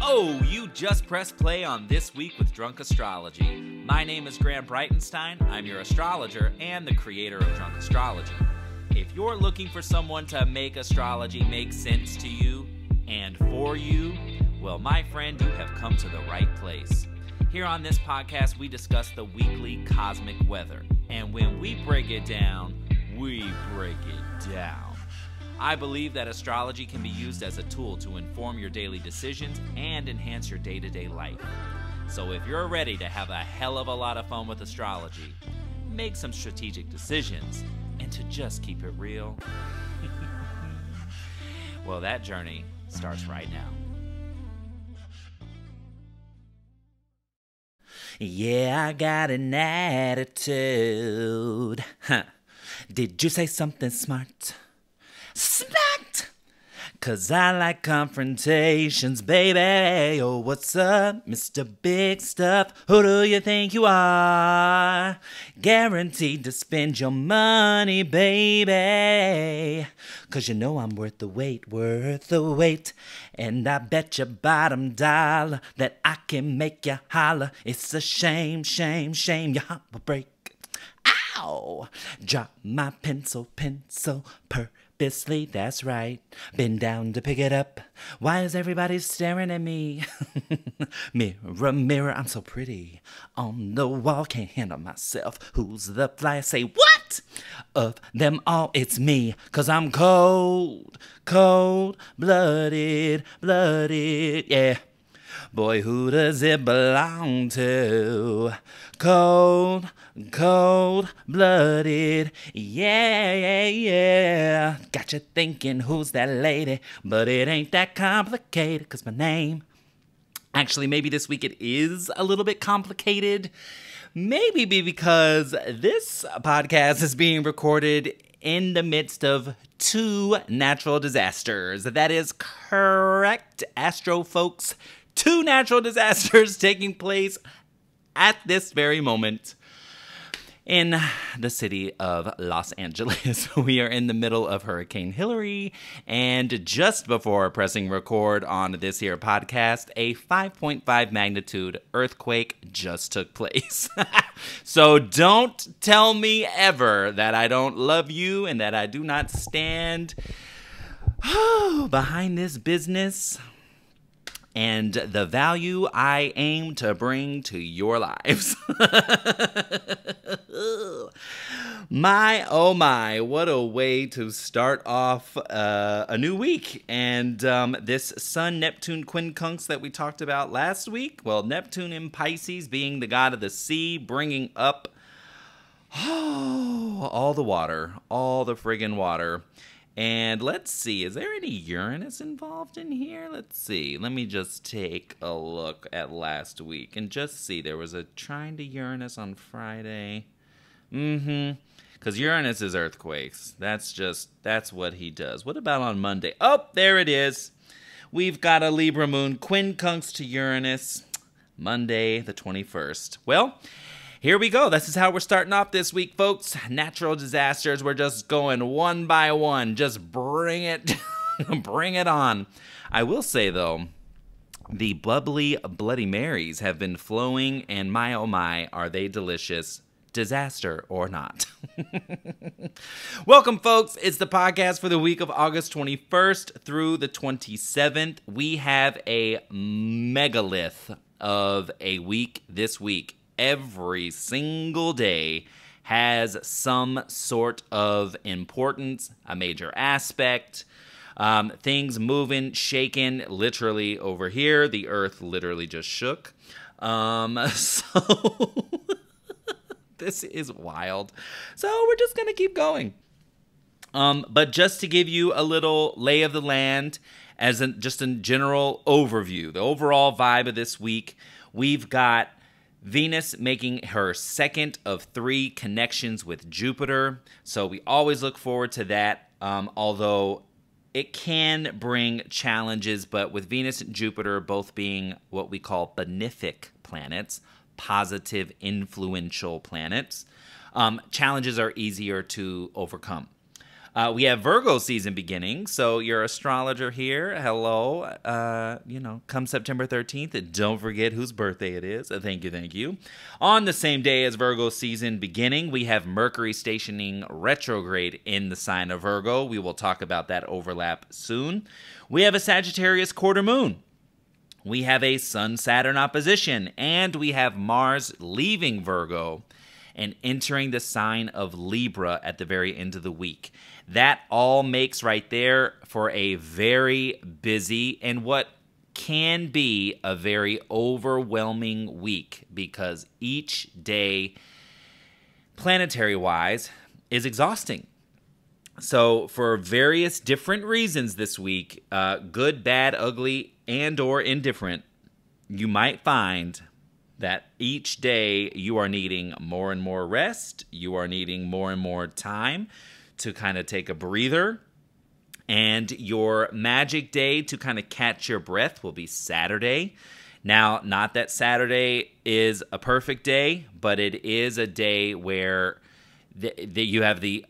Oh, you just pressed play on This Week with Drunk Astrology. My name is Graham Breitenstein. I'm your astrologer and the creator of Drunk Astrology. If you're looking for someone to make astrology make sense to you and for you, well, my friend, you have come to the right place. Here on this podcast, we discuss the weekly cosmic weather. And when we break it down, we break it down. I believe that astrology can be used as a tool to inform your daily decisions and enhance your day-to-day life. So if you're ready to have a hell of a lot of fun with astrology, make some strategic decisions, and to just keep it real, well, that journey starts right now. Yeah, I got an attitude. Huh. Did you say something smart? Smart! 'Cause I like confrontations, baby. Oh, what's up, Mr. Big Stuff? Who do you think you are? Guaranteed to spend your money, baby. 'Cause you know I'm worth the wait, And I bet your bottom dollar that I can make you holler. It's a shame, your heart will break. Ow! Drop my pencil, purposely, that's right. Been down to pick it up. Why is everybody staring at me? Mirror, mirror, I'm so pretty. On the wall, can't handle myself. Who's the fly? Say what? Of them all, it's me. 'Cause I'm cold, blooded, yeah. Boy, who does it belong to? Cold-blooded, yeah. Got you thinking, who's that lady? But it ain't that complicated, 'cause my name... Actually, maybe this week it is a little bit complicated. Maybe because this podcast is being recorded in the midst of 2 natural disasters. That is correct, Astro folks. 2 natural disasters taking place at this very moment in the city of Los Angeles. We are in the middle of Hurricane Hillary, and just before pressing record on this here podcast, a 5.5 magnitude earthquake just took place. So don't tell me ever that I don't love you and that I do not stand behind this business and the value I aim to bring to your lives. My, oh my, what a way to start off a new week. And this Sun-Neptune quincunx that we talked about last week, well, Neptune in Pisces being the god of the sea, bringing up all the water, all the friggin' water. And let's see, is there any Uranus involved in here? Let's see. Let me just take a look at last week and just see. There was a trine to Uranus on Friday. Because Uranus is earthquakes. That's what he does. What about on Monday? Oh, there it is. We've got a Libra moon quincunx to Uranus. Monday the 21st. Well, here we go. This is how we're starting off this week, folks. Natural disasters. We're just going one by one. Just bring it, bring it on. I will say, though, the bubbly Bloody Marys have been flowing, and my, oh my, are they delicious. Disaster or not. Welcome, folks. It's the podcast for the week of August 21st through the 27th. We have a megalith of a week this week. Every single day has some sort of importance, a major aspect, things moving, shaking, literally over here. The earth literally just shook. So this is wild. So we're just going to keep going. But just to give you a little lay of the land, as just a general overview, the overall vibe of this week, we've got Venus making her second of 3 connections with Jupiter. So we always look forward to that, although it can bring challenges. But with Venus and Jupiter both being what we call benefic planets, positive, influential planets, challenges are easier to overcome. We have Virgo season beginning, so your astrologer here, hello. Come September 13th, don't forget whose birthday it is. Thank you. On the same day as Virgo season beginning, we have Mercury stationing retrograde in the sign of Virgo. We will talk about that overlap soon. We have a Sagittarius Quarter Moon. We have a Sun-Saturn opposition, and we have Mars leaving Virgo and entering the sign of Libra at the very end of the week. That all makes right there for a very busy and what can be a very overwhelming week, because each day, planetary-wise, is exhausting. So for various different reasons this week, good, bad, ugly, and or indifferent, you might find that each day you are needing more and more rest, you are needing more and more time to kind of take a breather, and your magic day to kind of catch your breath will be Saturday. Now, not that Saturday is a perfect day, but it is a day where you have the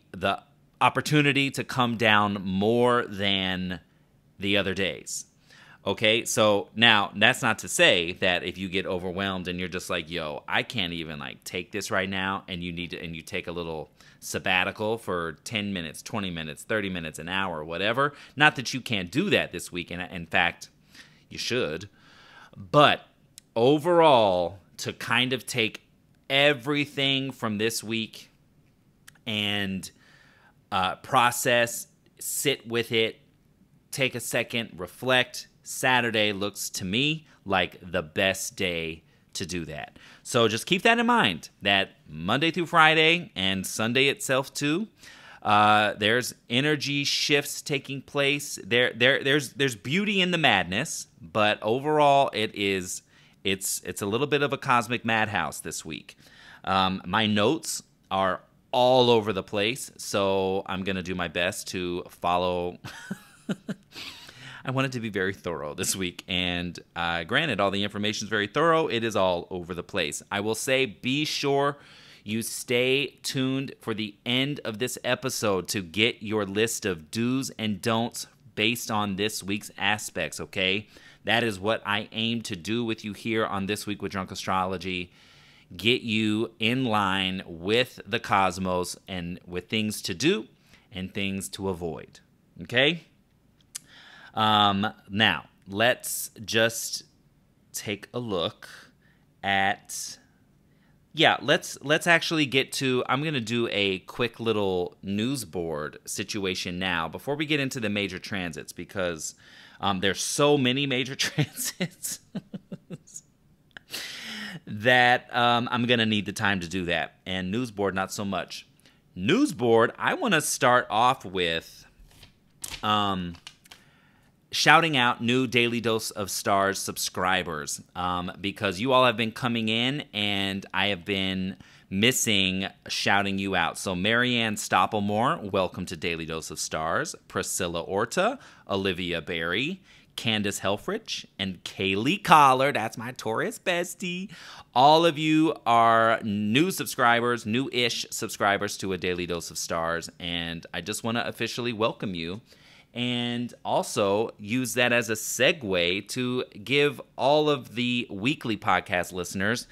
opportunity to come down more than the other days. Okay, so now that's not to say that if you get overwhelmed and you're just like, yo, I can't even take this right now, and you take a little sabbatical for 10 minutes, 20 minutes, 30 minutes, an hour, whatever. Not that you can't do that this week, and in fact, you should. But overall, to kind of take everything from this week and process, sit with it, take a second, reflect. Saturday looks to me like the best day to do that. So just keep that in mind, that Monday through Friday and Sunday itself too, there's energy shifts taking place. There's beauty in the madness, but overall it's a little bit of a cosmic madhouse this week. My notes are all over the place, so I'm gonna do my best to follow. I wanted to be very thorough this week, and granted, all the information is very thorough. It is all over the place. I will say, be sure you stay tuned for the end of this episode to get your list of do's and don'ts based on this week's aspects, okay? That is what I aim to do with you here on This Week with Drunk Astrology. Get you in line with the cosmos and with things to do and things to avoid, okay? Now, let's just take a look at, let's actually get to, I'm going to do a quick little news board situation now before we get into the major transits, because there's so many major transits that I'm going to need the time to do that. And news board, not so much. News board, I want to start off with shouting out new Daily Dose of Stars subscribers, because you all have been coming in and I have been missing shouting you out. So Marianne Stoppelmore, welcome to Daily Dose of Stars. Priscilla Orta, Olivia Berry, Candace Helfrich, and Kaylee Collar, that's my Taurus bestie. All of you are new subscribers, new-ish subscribers to a Daily Dose of Stars, and I just want to officially welcome you. And also use that as a segue to give all of the weekly podcast listeners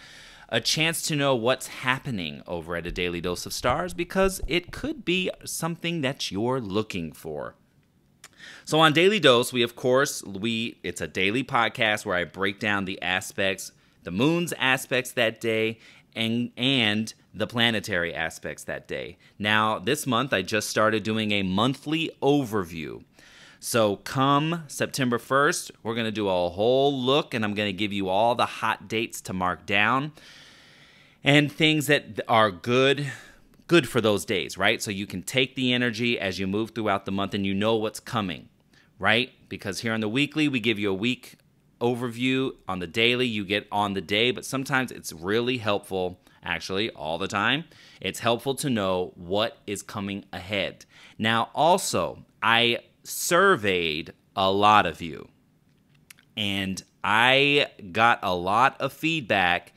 a chance to know what's happening over at A Daily Dose of Stars, because it could be something that you're looking for. So on Daily Dose, it's a daily podcast where I break down the aspects, the moon's aspects that day, and the planetary aspects that day. Now, this month, I just started doing a monthly overview. So come September 1st, we're going to do a whole look, and I'm going to give you all the hot dates to mark down and things that are good for those days, right? So you can take the energy as you move throughout the month and you know what's coming, right? Because here on the weekly, we give you a week overview. On the daily, you get on the day, but sometimes it's really helpful, actually all the time, it's helpful to know what is coming ahead. Now, also, I surveyed a lot of you, and I got a lot of feedback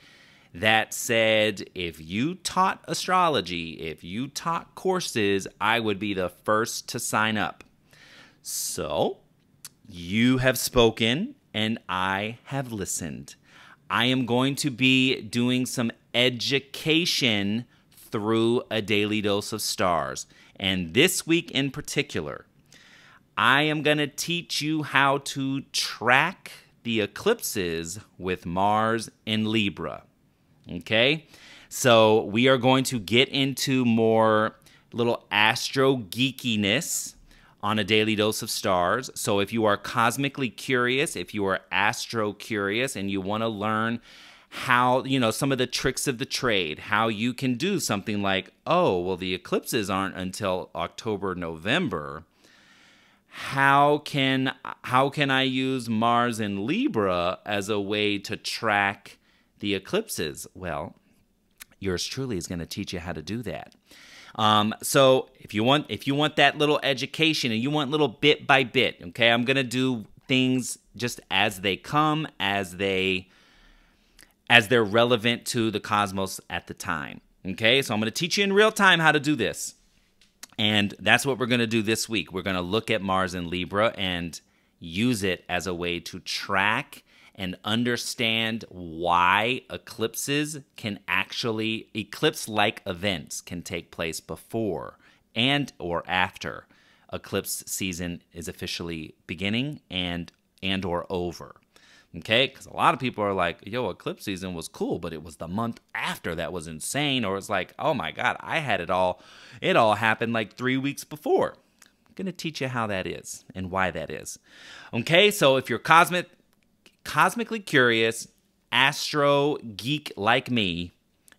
that said, if you taught astrology, if you taught courses, I would be the first to sign up. So, you have spoken and I have listened. I am going to be doing some education through a daily dose of stars. And this week in particular, I am going to teach you how to track the eclipses with Mars in Libra. Okay? So we are going to get into more little astro geekiness on a daily dose of stars. So if you are cosmically curious, if you are astro curious and you want to learn how, some of the tricks of the trade, how you can do something like, oh, well, the eclipses aren't until October, November. How can I use Mars in Libra as a way to track the eclipses? Well, yours truly is going to teach you how to do that. So if you want that little education and you want little bit by bit, okay, I'm going to do things just as they come, as they're relevant to the cosmos at the time. Okay, so I'm going to teach you in real time how to do this. And that's what we're going to do this week. We're going to look at Mars in Libra and use it as a way to track and understand why eclipse-like events can take place before and or after eclipse season is officially beginning and or over. Okay, because a lot of people are like, yo, eclipse season was cool, but it was the month after that was insane. Or it's like, oh my God, I had it all happened like 3 weeks before. I'm going to teach you how that is and why that is. Okay, so if you're cosmically curious, astro geek like me,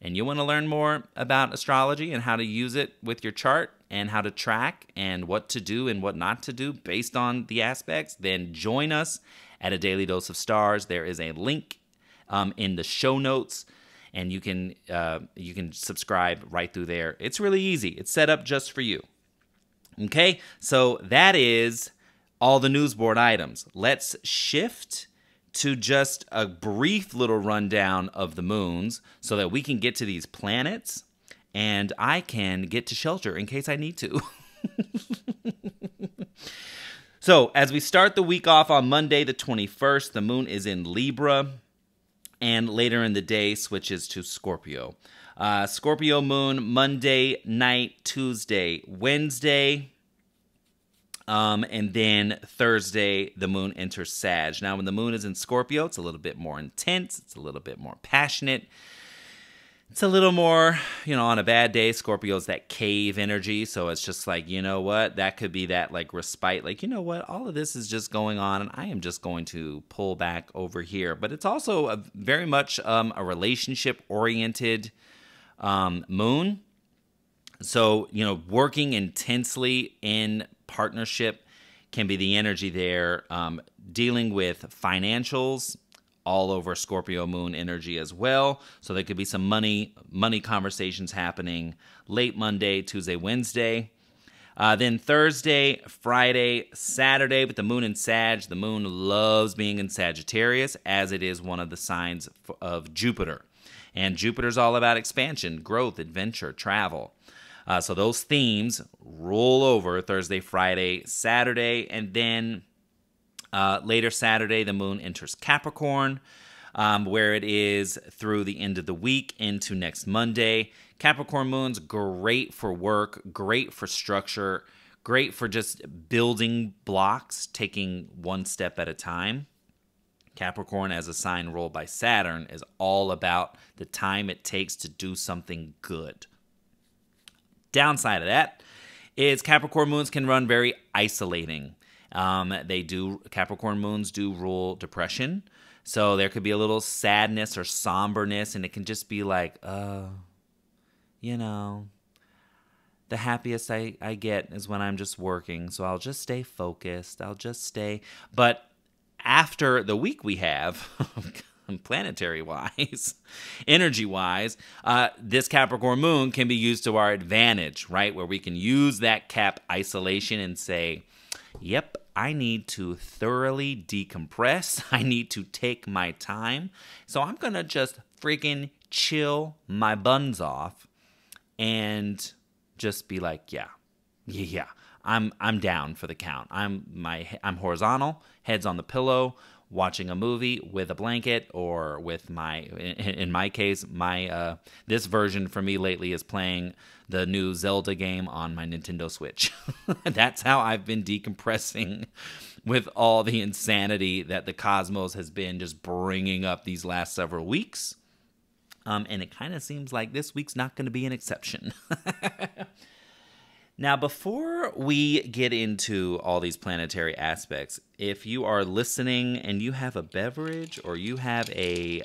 and you want to learn more about astrology and how to use it with your chart and how to track and what to do and what not to do based on the aspects, then join us at A Daily Dose of Stars. There is a link in the show notes, and you can subscribe right through there. It's really easy. It's set up just for you. Okay, so that is all the news board items. Let's shift to just a brief little rundown of the moons so that we can get to these planets and I can get to shelter in case I need to. So, as we start the week off on Monday the 21st, the moon is in Libra, and later in the day switches to Scorpio. Scorpio moon, Monday night, Tuesday, Wednesday, and then Thursday, the moon enters Sag. Now, when the moon is in Scorpio, it's a little bit more intense, it's a little bit more passionate. It's a little more, on a bad day, Scorpio's that cave energy, so it's just like, you know what, that could be that, like, respite, like, you know what, all of this is just going on, and I am just going to pull back over here. But it's also very much a relationship-oriented moon, so, working intensely in partnership can be the energy there, dealing with financials, all over Scorpio moon energy as well. So there could be some money conversations happening late Monday, Tuesday, Wednesday. Then Thursday, Friday, Saturday with the moon in Sag. The moon loves being in Sagittarius as it is one of the signs of Jupiter. And Jupiter's all about expansion, growth, adventure, travel. So those themes roll over Thursday, Friday, Saturday, and then later Saturday, the moon enters Capricorn, where it is through the end of the week into next Monday. Capricorn moon's great for work, great for structure, great for just building blocks, taking one step at a time. Capricorn, as a sign ruled by Saturn, is all about the time it takes to do something good. Downside of that is Capricorn moons can run very isolating. Capricorn moons do rule depression. So there could be a little sadness or somberness, and it can just be like, the happiest I get is when I'm just working. So I'll just stay focused. But after the week we have, planetary-wise, energy-wise, this Capricorn moon can be used to our advantage, right? Where we can use that Cap isolation and say, yep, I need to thoroughly decompress. I need to take my time. So I'm going to just freaking chill my buns off and just be like, yeah, I'm down for the count. I'm horizontal, heads on the pillow, watching a movie with a blanket, or with in my case, this version for me lately is playing the new Zelda game on my Nintendo Switch. That's how I've been decompressing with all the insanity that the cosmos has been just bringing up these last several weeks. And it kind of seems like this week's not going to be an exception. Now, before we get into all these planetary aspects, if you are listening and you have a beverage, or you have a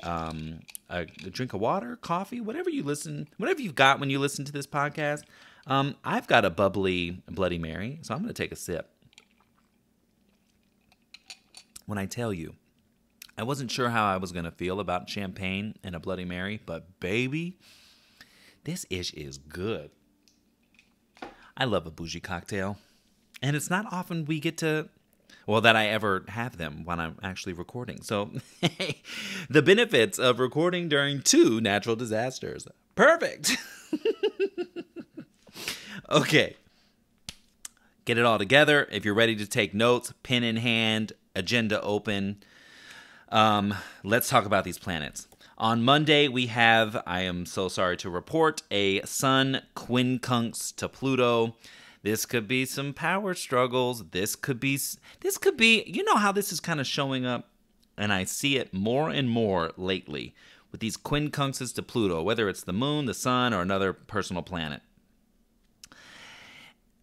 drink of water, coffee, whatever you've got when you listen to this podcast, I've got a bubbly Bloody Mary, so I'm going to take a sip. When I tell you, I wasn't sure how I was going to feel about champagne and a Bloody Mary, but baby, this ish is good. I love a bougie cocktail, and it's not often we get to, that I ever have them when I'm actually recording. So the benefits of recording during 2 natural disasters. Perfect. Okay. Get it all together. If you're ready to take notes, pen in hand, agenda open, let's talk about these planets. On Monday, we have, I am so sorry to report, a Sun quincunx to Pluto. This could be some power struggles. This could be, you know how this is kind of showing up, and I see it more and more lately with these quincunxes to Pluto, whether it's the moon, the sun, or another personal planet.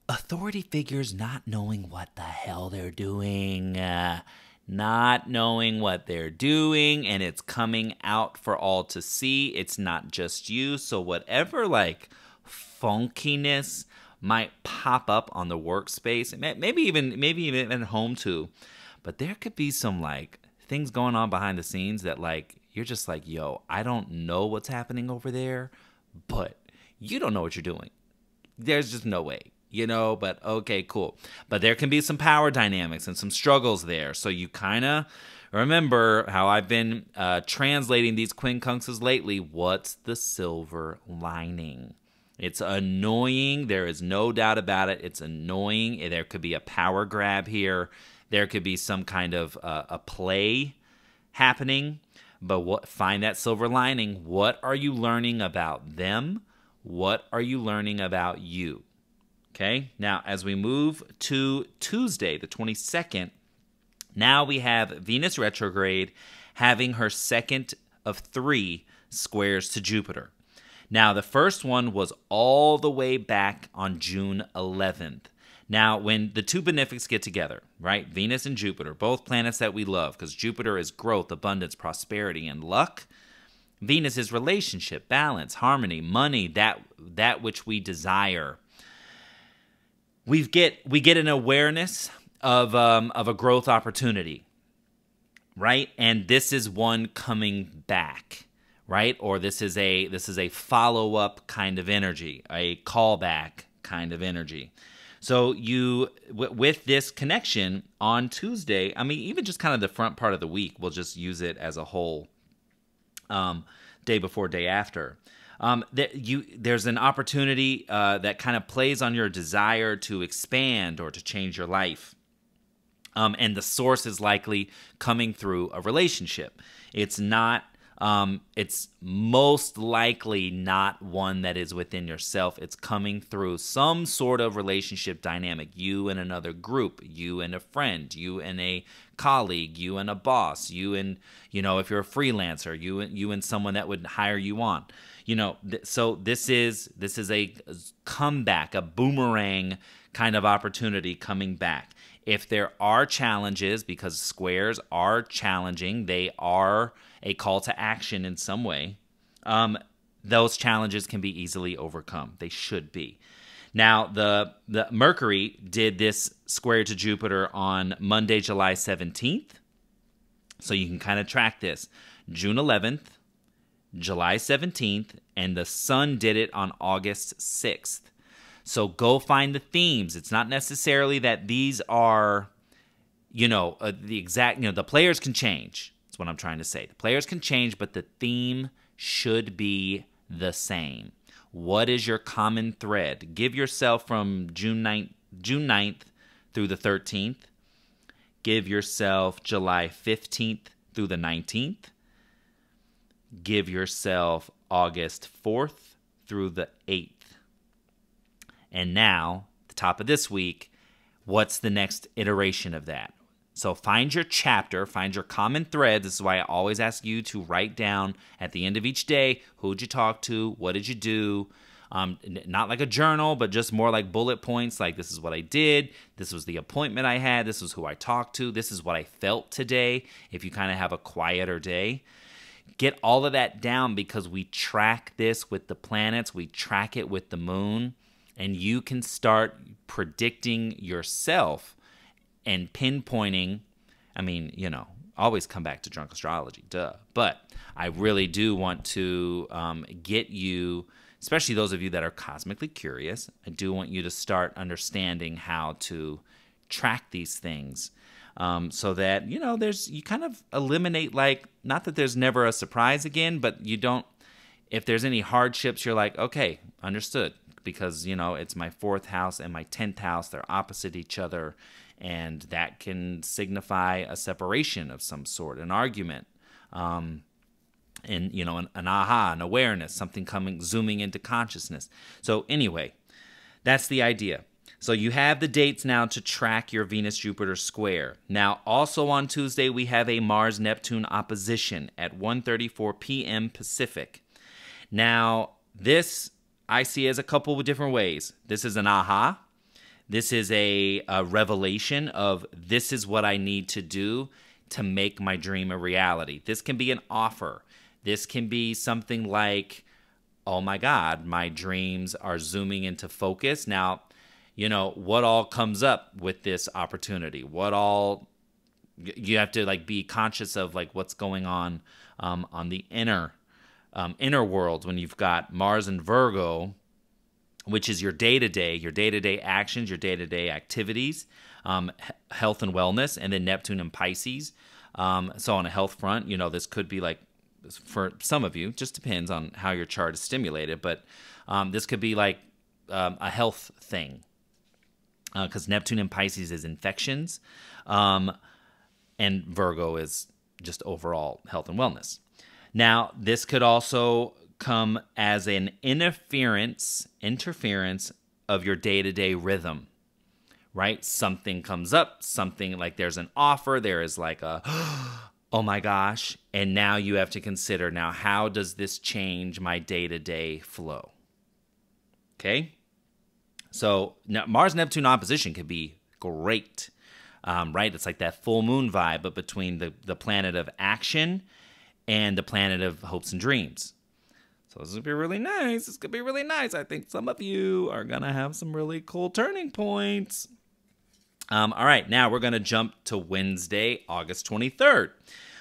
Authority figures not knowing what the hell they're doing. Not knowing what they're doing, and it's coming out for all to see. It's not just you. So whatever funkiness might pop up on the workspace, maybe even at home too, but there could be some things going on behind the scenes that you're just yo, I don't know what's happening over there, but you don't know what you're doing. There's just no way. But okay, cool. But there can be some power dynamics and some struggles there. So you kind of remember how I've been translating these quincunxes lately. What's the silver lining? It's annoying. There is no doubt about it. It's annoying. There could be a power grab here. There could be some kind of a play happening. But find that silver lining. What are you learning about them? What are you learning about you? Okay, now as we move to Tuesday, the 22nd, now we have Venus retrograde having her second of 3 squares to Jupiter. Now, the first one was all the way back on June 11th. Now, when the 2 benefics get together, right, Venus and Jupiter, both planets that we love, because Jupiter is growth, abundance, prosperity, and luck. Venus is relationship, balance, harmony, money, that which we desire. We get an awareness of a growth opportunity, right? And this is one coming back, right? Or this is a follow-up kind of energy, a callback kind of energy. So with this connection on Tuesday, I mean, even just kind of the front part of the week, we'll just use it as a whole, day before, day after. There's an opportunity that kind of plays on your desire to expand or to change your life. And the source is likely coming through a relationship. It's most likely not one that is within yourself. It's coming through some sort of relationship dynamic. You and another group, you and a friend, you and a colleague, you and a boss, you and, if you're a freelancer, you and someone that would hire you on. So this is a comeback, a boomerang kind of opportunity coming back. If there are challenges, because squares are challenging, they are a call to action in some way, those challenges can be easily overcome. They should be. Now, the Mercury did this square to Jupiter on Monday, July 17th. So you can kind of track this. June 11th, July 17th, and the Sun did it on August 6th. So go find the themes. It's not necessarily that these are, the exact, the players can change. That's what I'm trying to say. The players can change, but the theme should be the same. What is your common thread? Give yourself from June 9th through the 13th. Give yourself July 15th through the 19th. Give yourself August 4th through the 8th. And now, the top of this week, what's the next iteration of that? So find your chapter, find your common thread. This is why I always ask you to write down at the end of each day, who'd you talk to, what did you do? Not like a journal, but just more like bullet points, like this is what I did, this was the appointment I had, this was who I talked to, this is what I felt today, if you kind of have a quieter day. Get all of that down because we track this with the planets, we track it with the moon, and you can start predicting yourself and pinpointing. I mean, always come back to Drunk Astrology, duh. But I really do want to get you, especially those of you that are cosmically curious, I do want you to start understanding how to track these things so that, you kind of eliminate, like, not that there's never a surprise again, but you don't, if there's any hardships, you're like, okay, understood. Because, it's my 4th house and my 10th house. They're opposite each other. And that can signify a separation of some sort, an argument, and, an aha, an awareness, something zooming into consciousness. So anyway, that's the idea. So you have the dates now to track your Venus-Jupiter square. Now, also on Tuesday, we have a Mars-Neptune opposition at 1:34 p.m. Pacific. Now, this I see as a couple of different ways. This is an aha. This is a revelation of this is what I need to do to make my dream a reality. This can be an offer. This can be something like, oh my God, my dreams are zooming into focus. Now, what all comes up with this opportunity? What all, you have to be conscious of what's going on the inner world when you've got Mars and Virgo, which is your day-to-day actions, your day-to-day activities, health and wellness, and then Neptune and Pisces. So on a health front, this could be for some of you, just depends on how your chart is stimulated, but this could be a health thing because Neptune and Pisces is infections, and Virgo is just overall health and wellness. Now, this could also come as an interference of your day-to-day rhythm, right? Something comes up, something there's an offer, there is oh my gosh, and now you have to consider, now how does this change my day-to-day flow? Okay? So now Mars-Neptune opposition could be great, right? It's like that full moon vibe, but between the planet of action and the planet of hopes and dreams. So this would be really nice. This could be really nice. I think some of you are going to have some really cool turning points. All right, now we're going to jump to Wednesday, August 23rd.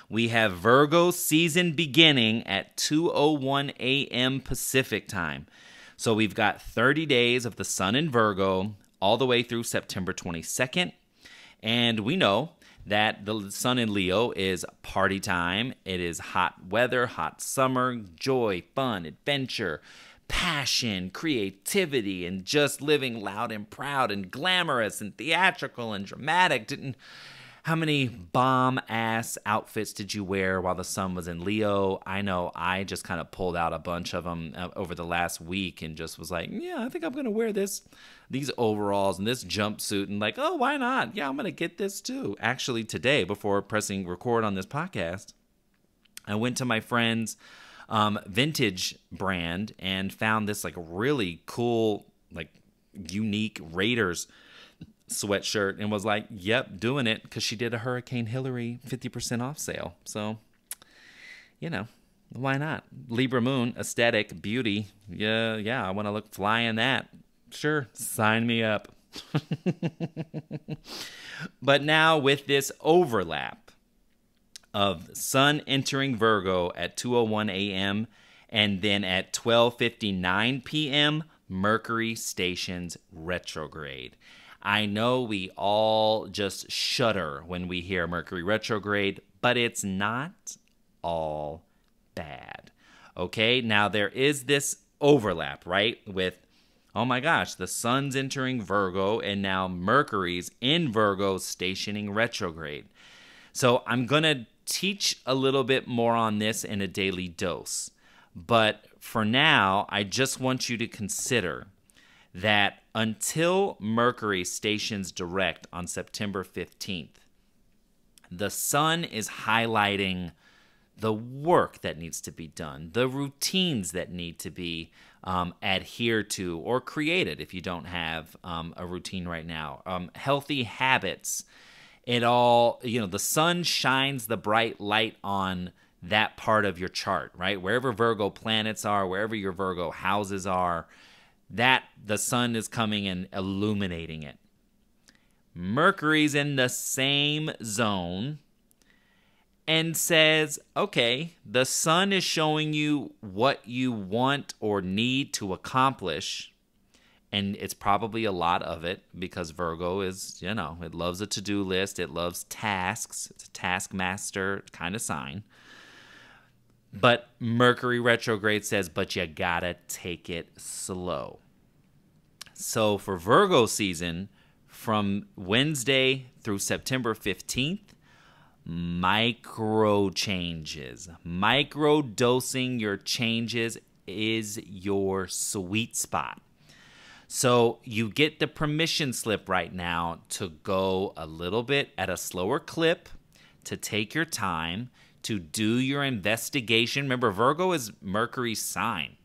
We have Virgo season beginning at 2:01 a.m. Pacific time. So we've got 30 days of the sun in Virgo all the way through September 22nd. And we know that the sun in Leo is party time. It is hot weather, hot summer, joy, fun, adventure, passion, creativity, and just living loud and proud and glamorous and theatrical and dramatic. How many bomb-ass outfits did you wear while the sun was in Leo? I know I just kind of pulled out a bunch of them over the last week and just was like, yeah, I think I'm going to wear these overalls and this jumpsuit and oh, why not? Yeah, I'm going to get this too. Actually, today, before pressing record on this podcast, I went to my friend's vintage brand and found this really cool, unique Raiders sweatshirt and was like, yep, doing it, because she did a Hurricane Hillary 50% off sale. So, why not? Libra moon, aesthetic, beauty. Yeah, I want to look fly in that. Sure, sign me up. But now with this overlap of sun entering Virgo at 2:01 a.m. and then at 12:59 p.m., Mercury stations retrograde. I know we all just shudder when we hear Mercury retrograde, but it's not all bad. Okay, now there is this overlap, right? With, oh my gosh, the sun's entering Virgo and now Mercury's in Virgo stationing retrograde. So I'm going to teach a little bit more on this in a daily dose. But for now, I just want you to consider that until Mercury stations direct on September 15th, the sun is highlighting the work that needs to be done, the routines that need to be adhered to or created if you don't have a routine right now, healthy habits. It all, the sun shines the bright light on that part of your chart, right? Wherever Virgo planets are, wherever your Virgo houses are, that the sun is coming and illuminating it. Mercury's in the same zone and says, okay, the sun is showing you what you want or need to accomplish. And it's probably a lot of it because Virgo is, it loves a to-do list. It loves tasks. It's a taskmaster kind of sign. But Mercury retrograde says, but you gotta take it slow. So for Virgo season, from Wednesday through September 15th, micro changes. Micro dosing your changes is your sweet spot. So you get the permission slip right now to go a little bit at a slower clip, to take your time, to do your investigation. Remember, Virgo is Mercury's sign,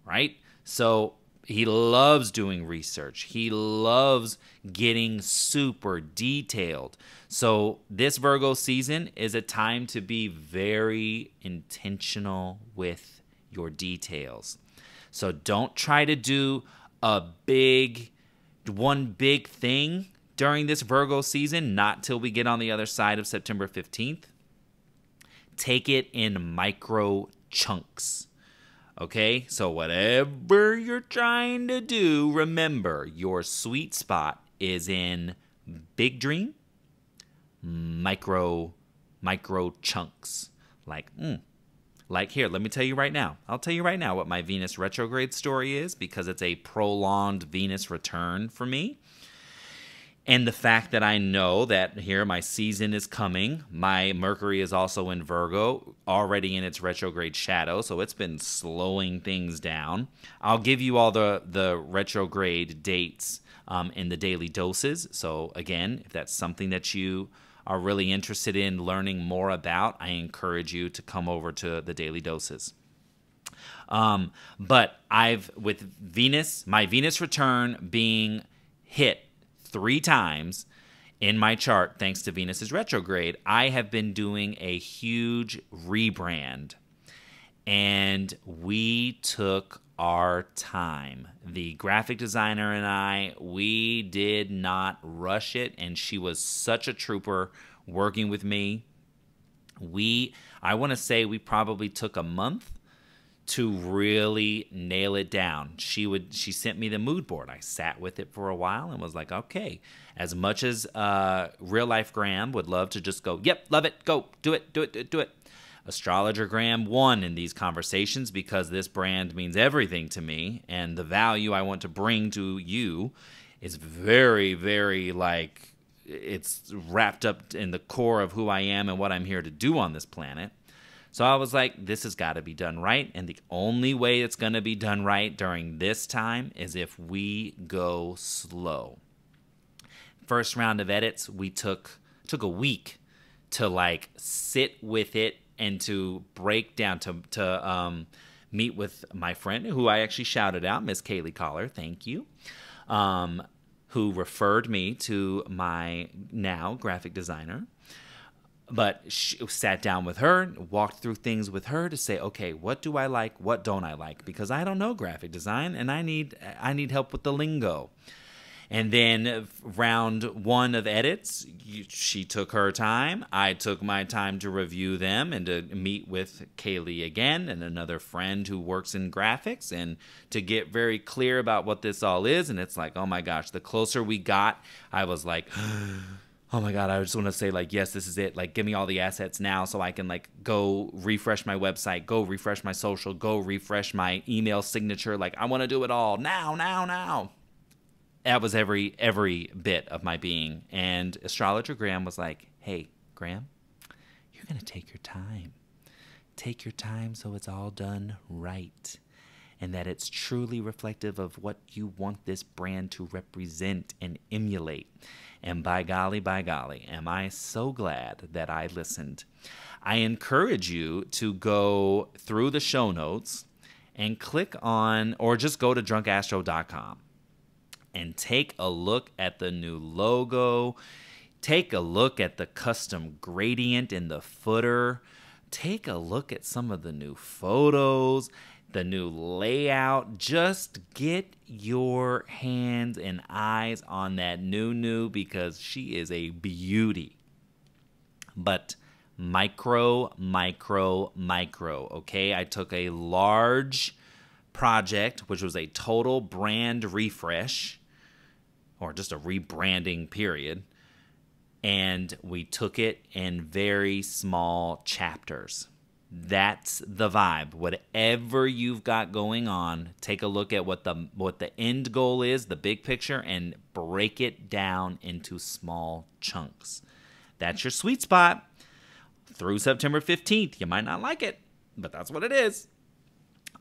right? So he loves doing research. He loves getting super detailed. So this Virgo season is a time to be very intentional with your details. So don't try to do one big thing during this Virgo season, not till we get on the other side of September 15th. Take it in micro chunks. Okay, so whatever you're trying to do, remember your sweet spot is in big dream, micro chunks. Like here, let me tell you right now. I'll tell you right now what my Venus retrograde story is because it's a prolonged Venus return for me. And the fact that I know that here my season is coming, my Mercury is also in Virgo, already in its retrograde shadow, so it's been slowing things down. I'll give you all the retrograde dates in the daily doses. So again, if that's something that you are really interested in learning more about, I encourage you to come over to the daily doses. But with Venus, my Venus return being hit 3 times in my chart, thanks to Venus's retrograde, I have been doing a huge rebrand. And we took our time. The graphic designer and I, we did not rush it, and she was such a trooper working with me. I want to say we probably took a month to really nail it down. She sent me the mood board. I sat with it for a while and was like, okay, as much as real life Graham would love to just go, yep, love it, go, do it. Astrologer Graham won in these conversations because this brand means everything to me, and the value I want to bring to you is very, very it's wrapped up in the core of who I am and what I'm here to do on this planet. So I was like, this has got to be done right, and the only way it's going to be done right during this time is if we go slow. First round of edits, we took a week to sit with it and to break down, to meet with my friend, who I actually shouted out, Miss Kaylee Collar, thank you, who referred me to my now graphic designer. But she sat down with her, walked through things with her to say, okay, what do I like, what don't I like? Because I don't know graphic design, and I need help with the lingo. And then round 1 of edits, she took her time. I took my time to review them and to meet with Kaylee again and another friend who works in graphics and to get very clear about what this all is. And it's like, oh my gosh, the closer we got, I was like, oh my God, I just want to say like, yes, this is it. Like, give me all the assets now so I can like go refresh my website, go refresh my social, go refresh my email signature. Like, I want to do it all now, now, now. That was every bit of my being. And astrologer Graham was like, hey, Graham, you're going to take your time. Take your time so it's all done right. And that it's truly reflective of what you want this brand to represent and emulate. And by golly, am I so glad that I listened. I encourage you to go through the show notes and click on, or just go to drunkastro.com and take a look at the new logo. Take a look at the custom gradient in the footer. Take a look at some of the new photos, the new layout. Just get your hands and eyes on that new because she is a beauty. But micro, okay? I took a large project, which was a total brand refresh, or just a rebranding period, and we took it in very small chapters. That's the vibe. Whatever you've got going on, take a look at what the end goal is, the big picture, and break it down into small chunks. That's your sweet spot. Through September 15th. You might not like it, but that's what it is.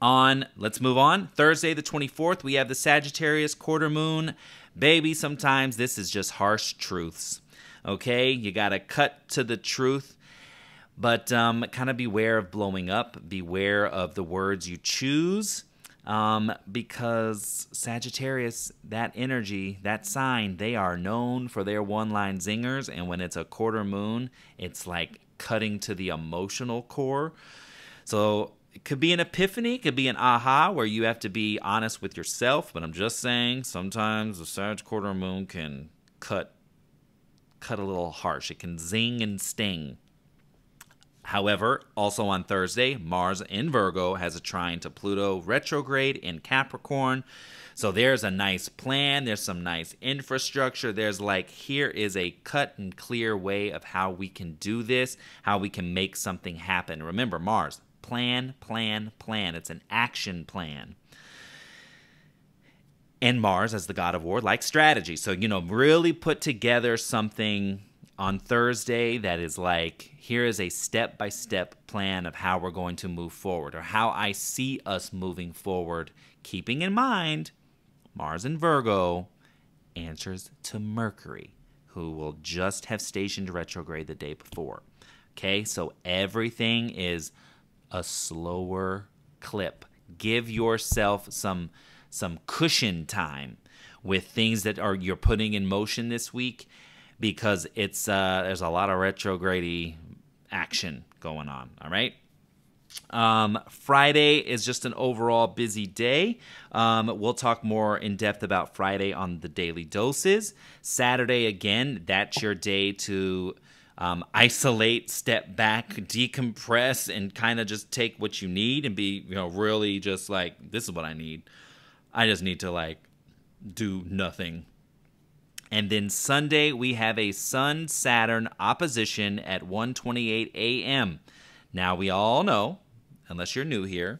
Let's move on. Thursday the 24th, we have the Sagittarius Quarter Moon. Baby, sometimes this is just harsh truths. Okay? You got to cut to the truth. But kind of beware of blowing up. Beware of the words you choose. Because Sagittarius, that energy, that sign, they are known for their one-line zingers. And when it's a quarter moon, it's like cutting to the emotional core. So it could be an epiphany, it could be an aha, where you have to be honest with yourself. But I'm just saying, sometimes the Sag quarter moon can cut a little harsh. It can zing and sting. However, also on Thursday, Mars in Virgo has a trine to Pluto retrograde in Capricorn. So there's a nice plan. There's some nice infrastructure. There's like, here is a cut and clear way of how we can do this, how we can make something happen. Remember, Mars, plan. It's an action plan. And Mars, as the god of war, likes strategy. So, really put together something on Thursday that is like, here is a step-by-step plan of how we're going to move forward, or how I see us moving forward, keeping in mind Mars in Virgo answers to Mercury, who will just have stationed retrograde the day before. Okay, so everything is a slower clip. Give yourself some cushion time with things that you're putting in motion this week, because it's there's a lot of retrograde action going on. All right. Friday is just an overall busy day. We'll talk more in depth about Friday on the daily doses. Saturday, again, that's your day to isolate, step back, decompress, and kind of just take what you need and be, really just like, this is what I need. I just need to like do nothing. And then Sunday, we have a Sun-Saturn opposition at 1:28 a.m. Now, we all know, unless you're new here,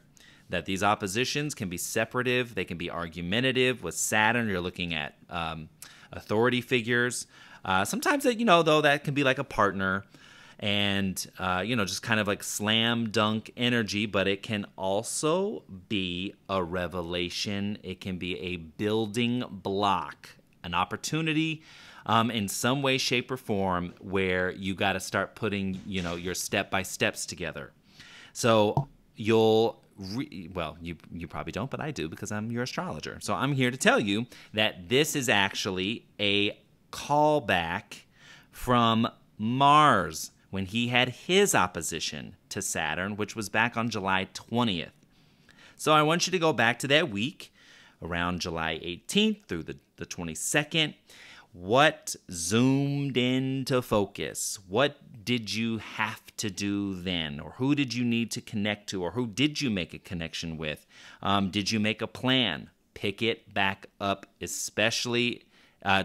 that these oppositions can be separative. They can be argumentative. With Saturn, you're looking at authority figures. Sometimes, though, that can be like a partner and, just kind of like slam dunk energy. But it can also be a revelation. It can be a building block, an opportunity in some way, shape, or form where you got to start putting, your step-by-steps together. So you probably don't, but I do because I'm your astrologer. So I'm here to tell you that this is actually a callback from Mars when he had his opposition to Saturn, which was back on July 20th. So I want you to go back to that week around July 18th through the 22nd. What zoomed into focus? What did you have to do then? Or who did you need to connect to? Or who did you make a connection with? Did you make a plan? Pick it back up, especially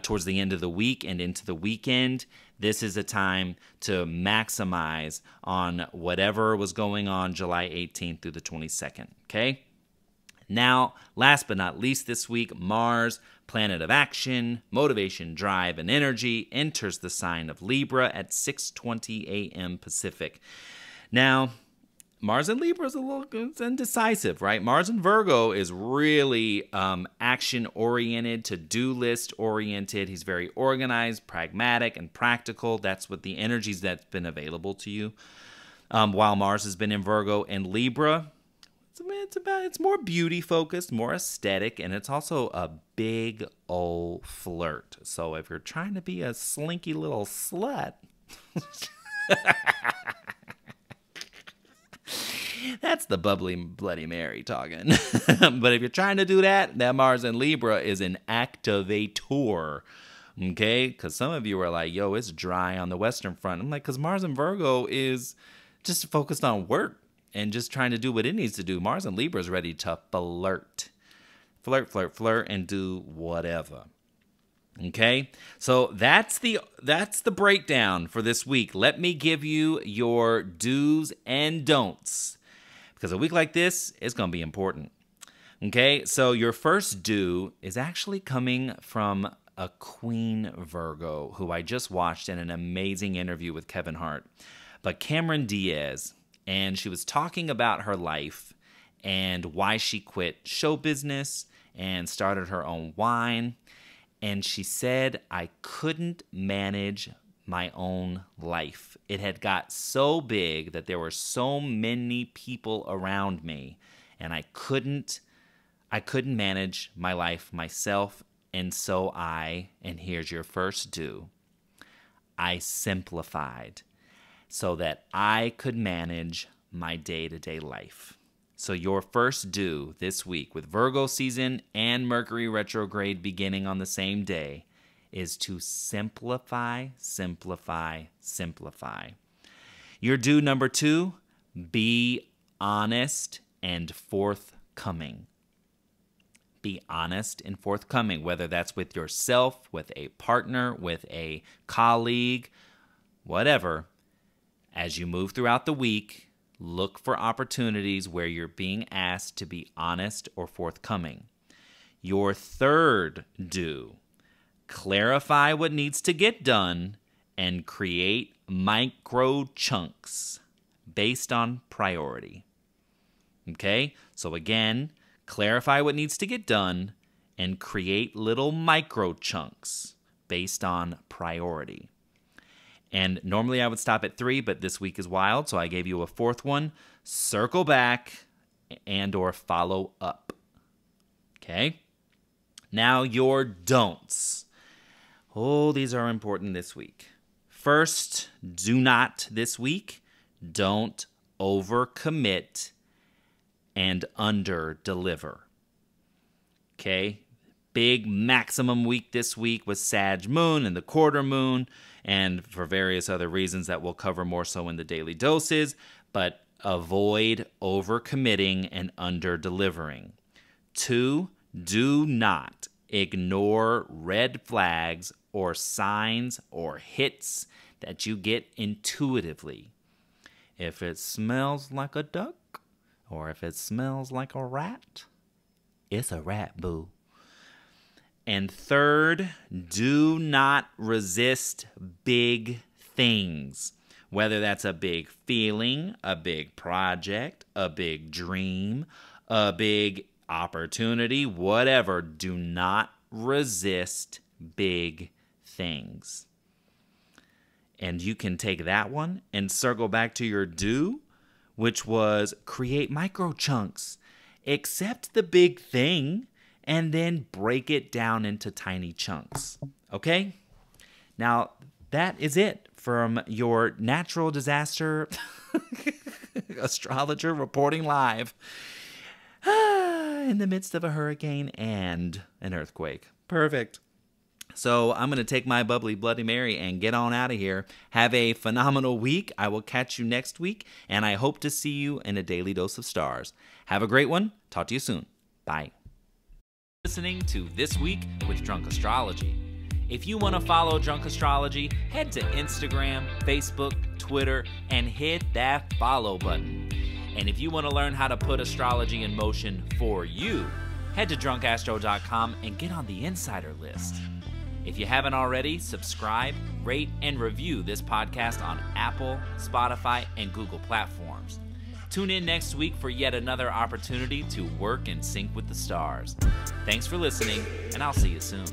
towards the end of the week and into the weekend. this is a time to maximize on whatever was going on July 18th through the 22nd, okay? Now, last but not least this week, Mars, planet of action, motivation, drive, and energy, enters the sign of Libra at 6:20 a.m. Pacific. Now, Mars in Libra is a little indecisive, right? Mars in Virgo is really action-oriented, to-do list-oriented. He's very organized, pragmatic, and practical. That's what the energies that's been available to you. While Mars has been in Virgo and Libra, it's more beauty-focused, more aesthetic, and it's also a big old flirt. So if you're trying to be a slinky little slut... That's the bubbly Bloody Mary talking. But if you're trying to do that, that Mars in Libra is an activator. Okay? Because some of you are like, yo, it's dry on the Western Front. I'm like, because Mars in Virgo is just focused on work and just trying to do what it needs to do. Mars in Libra is ready to flirt. Flirt, and do whatever. Okay, so that's the breakdown for this week. Let me give you your do's and don'ts, because a week like this is going to be important. Okay, so your first do is actually coming from a Queen Virgo who I just watched in an amazing interview with Kevin Hart, but Cameron Diaz, and she was talking about her life and why she quit show business and started her own wine. And she said, I couldn't manage my own life. It had got so big that there were so many people around me, and I couldn't manage my life myself. And so and here's your first do, I simplified so that I could manage my day-to-day life. So your first do this week with Virgo season and Mercury retrograde beginning on the same day is to simplify, simplify, simplify. Your do number 2, be honest and forthcoming. Be honest and forthcoming, whether that's with yourself, with a partner, with a colleague, whatever. As you move throughout the week, look for opportunities where you're being asked to be honest or forthcoming. Your third do, clarify what needs to get done and create micro chunks based on priority. Okay? So again, clarify what needs to get done and create little micro chunks based on priority. And normally I would stop at 3, but this week is wild, so I gave you a 4th one. Circle back and or follow up. Okay? Now your don'ts. Oh, these are important this week. First, do not this week. Don't overcommit and under-deliver. Okay? Big maximum week this week with Sag Moon and the Quarter Moon, and for various other reasons that we'll cover more so in the daily doses, but avoid overcommitting and under-delivering. 2, do not ignore red flags or signs or hits that you get intuitively. If it smells like a duck or if it smells like a rat, it's a rat, boo. And 3rd, do not resist big things. Whether that's a big feeling, a big project, a big dream, a big opportunity, whatever, do not resist big things. And you can take that one and circle back to your do, which was create micro chunks. Accept the big thing and then break it down into tiny chunks. Okay? Now, that is it from your natural disaster astrologer reporting live in the midst of a hurricane and an earthquake. Perfect. So I'm going to take my bubbly Bloody Mary and get on out of here. Have a phenomenal week. I will catch you next week, and I hope to see you in a daily dose of stars. Have a great one. Talk to you soon. Bye. Listening to This Week with Drunk Astrology. If you want to follow Drunk Astrology, head to Instagram, Facebook, Twitter, and hit that follow button. And if you want to learn how to put astrology in motion for you, head to drunkastro.com and get on the insider list. If you haven't already, subscribe, rate, and review this podcast on Apple, Spotify, and Google platforms. Tune in next week for yet another opportunity to work in sync with the stars. Thanks for listening, and I'll see you soon.